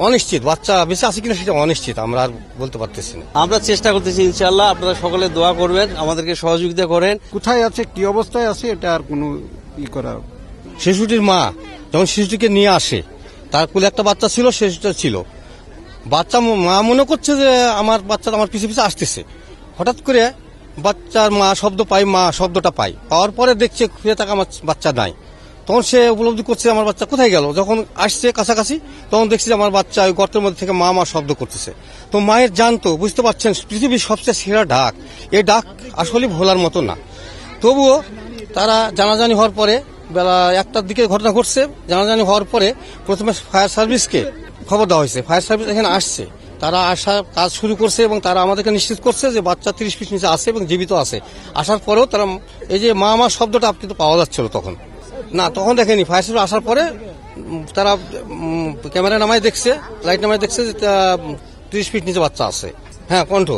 অনিশ্চিত, বাচ্চা বেঁচে আছে কিনা সেটা অনিশ্চিত, আমরা আর বলতে পারতেছি না। আমরা চেষ্টা করতেছি, ইনশাআল্লাহ আপনারা সকলে দোয়া করবেন, আমাদেরকে সহযোগিতা করেন। কোথায় আছে, কি অবস্থায় আছে, এটা আর কোনো করা। শিশুটির মা যখন শিশুটিকে নিয়ে আসে, তার কোলে একটা বাচ্চা ছিল, শিশুটা ছিল। বাচ্চা মা মনে করছে যে আমার বাচ্চা আমার পিছে পিছে আসতেছে। হঠাৎ করে বাচ্চার মা শব্দ পাই, মা শব্দটা পাই, পাওয়ার পরে দেখছে খুঁজে তাকে আমার বাচ্চা নাই। তখন সে উপলব্ধি করছে আমার বাচ্চা কোথায় গেল। যখন আসছে কাছাকাছি তখন দেখছি যে আমার বাচ্চা ওই গর্তের মধ্যে থেকে মা মা শব্দ করতেছে। তো মায়ের জানতো, বুঝতে পারছেন, পৃথিবীর সবচেয়ে সেরা ডাক, এই ডাক আসলে ভোলার মতো না। তবুও তারা জানাজানি হওয়ার পরে, বেলা 1টার দিকে ঘটনা ঘটছে, জানাজানি হওয়ার পরে প্রথমে ফায়ার সার্ভিসকে খবর দেওয়া হয়েছে। ফায়ার সার্ভিস এখানে আসছে, তারা আসার কাজ শুরু করছে এবং তারা আমাদেরকে নিশ্চিত করছে যে বাচ্চা 30 ফিট নিচে আছে এবং জীবিত আছে। আসার পরেও তারা এই যে মা মা শব্দটা কিন্তু পাওয়া যাচ্ছিল তখন না, তখন দেখেনি। ফায়ার সার্ভিস আসার পরে তারা ক্যামেরা নামায় দেখছে, লাইট নামায় দেখছে যে 30 ফিট নিচে বাচ্চা আছে। হ্যাঁ, কণ্ঠ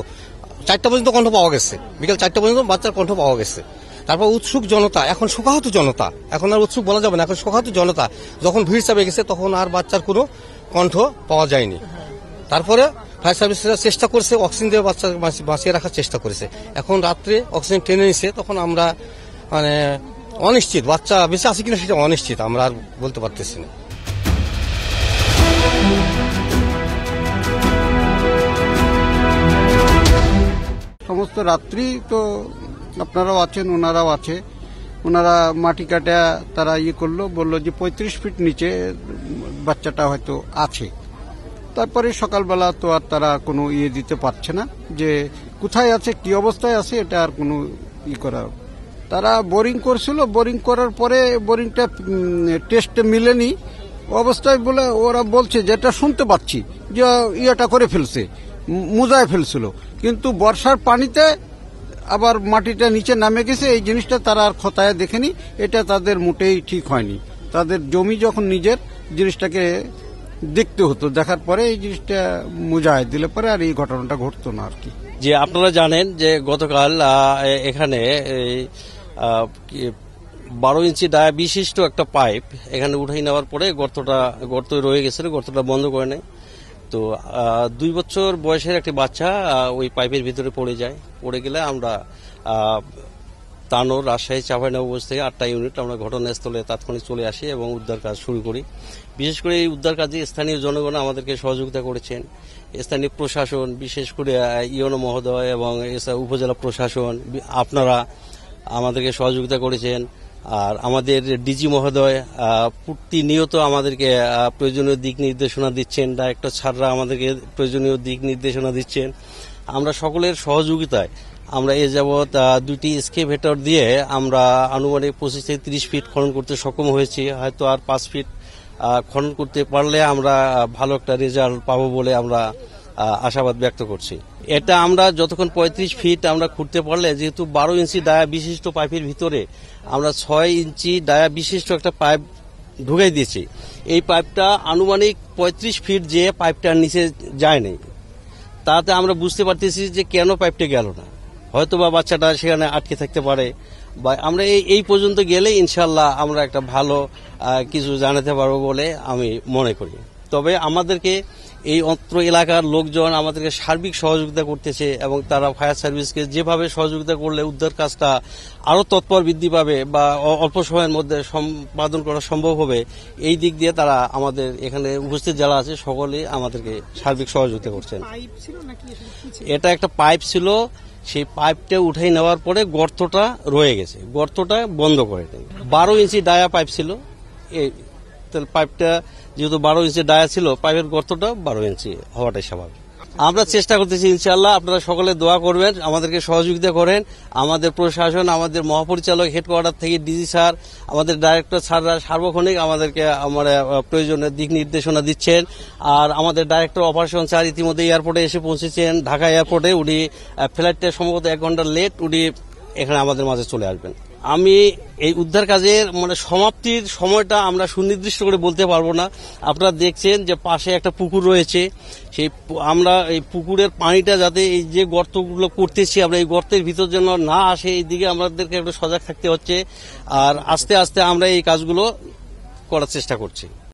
4টা পর্যন্ত কণ্ঠ পাওয়া গেছে, বিকেল 4টা পর্যন্ত বাচ্চার কণ্ঠ পাওয়া গেছে। তারপর উৎসুক জনতা, এখন শোকাহত জনতা, এখন আর উৎসুক বলা যাবে না, এখন শোকাহত জনতা যখন ভিড় চাপে গেছে তখন আর বাচ্চার কোনো কণ্ঠ পাওয়া যায়নি। তারপরে ফায়ার সার্ভিসরা চেষ্টা করছে, অক্সিজেন দিয়ে বাচ্চা বাঁচিয়ে রাখার চেষ্টা করেছে। এখন রাত্রে অক্সিজেন টেনে নিছে, তখন আমরা মানে অনিশ্চিত, বাচ্চা বেঁচে আছে কিনা সেটা অনিশ্চিত, আমরা আর বলতে পারতেছি না। সমস্ত রাত্রি তো আপনারাও আছেন, ওনারাও আছে। ওনারা মাটি কাটা তারা করলো, বললো যে 35 ফিট নিচে বাচ্চাটা হয়তো আছে। তারপরে সকালবেলা তো আর তারা কোনো দিতে পারছে না যে কোথায় আছে, কি অবস্থায় আছে, এটা আর কোনো করা। তারা বোরিং করছিল, বোরিং করার পরে বোরিংটা টেস্টে মিলেনি অবস্থায় বলে ওরা বলছে, যেটা শুনতে পাচ্ছি যে ইয়েটা করে ফেলছে, মুজায় ফেলছিল। কিন্তু বর্ষার পানিতে আবার মাটিটা নিচে নামে গেছে, এই জিনিসটা তারা আর খতায় দেখেনি। এটা তাদের মোটেই ঠিক হয়নি। তাদের জমি যখন নিজের, জিনিসটাকে দেখতে হতো, দেখার পরে এই জিনিসটা মুজায় দিলে পরে আর এই ঘটনাটা ঘটতো না আর কি। যে আপনারা জানেন যে গতকাল এখানে 12 ইঞ্চি ডায়া বিশিষ্ট একটা পাইপ এখানে উঠাই নেওয়ার পরে গর্ত রয়ে গেছিল, গর্তটা বন্ধ করে নেয়। তো 2 বছর বয়সের একটি বাচ্চা ওই পাইপের ভিতরে পড়ে যায়। পড়ে গেলে আমরা তানোর, রাজশাহী, চাঁপাইনবাবগঞ্জ থেকে 8টা ইউনিট আমরা ঘটনাস্থলে তাৎক্ষণিক চলে আসি এবং উদ্ধার কাজ শুরু করি। বিশেষ করে এই উদ্ধার কাজে স্থানীয় জনগণ আমাদেরকে সহযোগিতা করেছেন। স্থানীয় প্রশাসন, বিশেষ করে ইউনো মহোদয় এবং উপজেলা প্রশাসন, আপনারা আমাদেরকে সহযোগিতা করেছেন। আর আমাদের ডিজি মহোদয় প্রতিনিয়ত আমাদেরকে প্রয়োজনীয় দিক নির্দেশনা দিচ্ছেন, ডাইরেক্টর স্যাররা আমাদেরকে প্রয়োজনীয় দিক নির্দেশনা দিচ্ছেন। আমরা সকলের সহযোগিতায় আমরা এ যাবৎ 2টি এক্সকেভেটর দিয়ে আমরা আনুমানিক 25 থেকে 30 ফিট খনন করতে সক্ষম হয়েছি। হয়তো আর 5 ফিট খনন করতে পারলে আমরা ভালো একটা রেজাল্ট পাবো বলে আমরা আশাবাদ ব্যক্ত করছি। এটা আমরা যতক্ষণ 35 ফিট আমরা খুঁড়তে পারলে, যেহেতু 12 ইঞ্চি ডায়া বিশিষ্ট পাইপের ভিতরে আমরা 6 ইঞ্চি ডায়া বিশিষ্ট একটা পাইপ ঢুকাই দিয়েছি। এই পাইপটা আনুমানিক 35 ফিট যে পাইপটার নিচে যায়নি, তাতে আমরা বুঝতে পারতেছি যে কেন পাইপটা গেল না। হয়তো বা বাচ্চাটা সেখানে আটকে থাকতে পারে, বা আমরা এই পর্যন্ত গেলে ইনশাল্লাহ আমরা একটা ভালো কিছু জানাতে পারবো বলে আমি মনে করি। তবে আমাদেরকে এই অত্র এলাকার লোকজন আমাদেরকে সার্বিক সহযোগিতা করতেছে এবং তারা ফায়ার সার্ভিসকে যেভাবে সহযোগিতা করলে উদ্ধার কাজটা আরও তৎপর বৃদ্ধি পাবে বা অল্প সময়ের মধ্যে সম্পাদন করা সম্ভব হবে, এই দিক দিয়ে তারা আমাদের এখানে উপস্থিত যারা আছে সকলেই আমাদেরকে সার্বিক সহযোগিতা করছেন। এটা একটা পাইপ ছিল, সেই পাইপটা উঠাই নেওয়ার পরে গর্তটা রয়ে গেছে, গর্তটা বন্ধ করে দেয়। 12 ইঞ্চি ডায়া পাইপ ছিল, এই পাইপটা যেহেতু 12 ইঞ্চি ডায়া ছিল, পাইপের গর্তটা 12 ইঞ্চি হওয়াটাই স্বাভাবিক। আমরা চেষ্টা করতেছি, ইনশাআল্লাহ আপনারা সকলে দোয়া করবেন, আমাদেরকে সহযোগিতা করেন। আমাদের প্রশাসন, আমাদের মহাপরিচালক হেডকোয়ার্টার থেকে ডিজি স্যার, আমাদের ডাইরেক্টর স্যাররা সার্বক্ষণিক আমাদেরকে প্রয়োজনীয় দিক নির্দেশনা দিচ্ছেন। আর আমাদের ডাইরেক্টর অপারেশন স্যার ইতিমধ্যে এয়ারপোর্টে এসে পৌঁছেছেন, ঢাকা এয়ারপোর্টে। উনি ফ্লাইটটা সম্ভবত 1 ঘন্টা লেট, উনি এখানে আমাদের মাঝে চলে আসবেন। আমি এই উদ্ধার কাজের সমাপ্তির সময়টা আমরা সুনির্দিষ্ট করে বলতে পারবো না। আপনারা দেখছেন যে পাশে একটা পুকুর রয়েছে, সেই আমরা এই পুকুরের পানিটা যাতে এই যে গর্তগুলো করতেছি আমরা এই গর্তের ভিতর যেন না আসে, এই দিকে আমাদেরকে একটু সজাগ থাকতে হচ্ছে। আর আস্তে আস্তে আমরা এই কাজগুলো করার চেষ্টা করছি।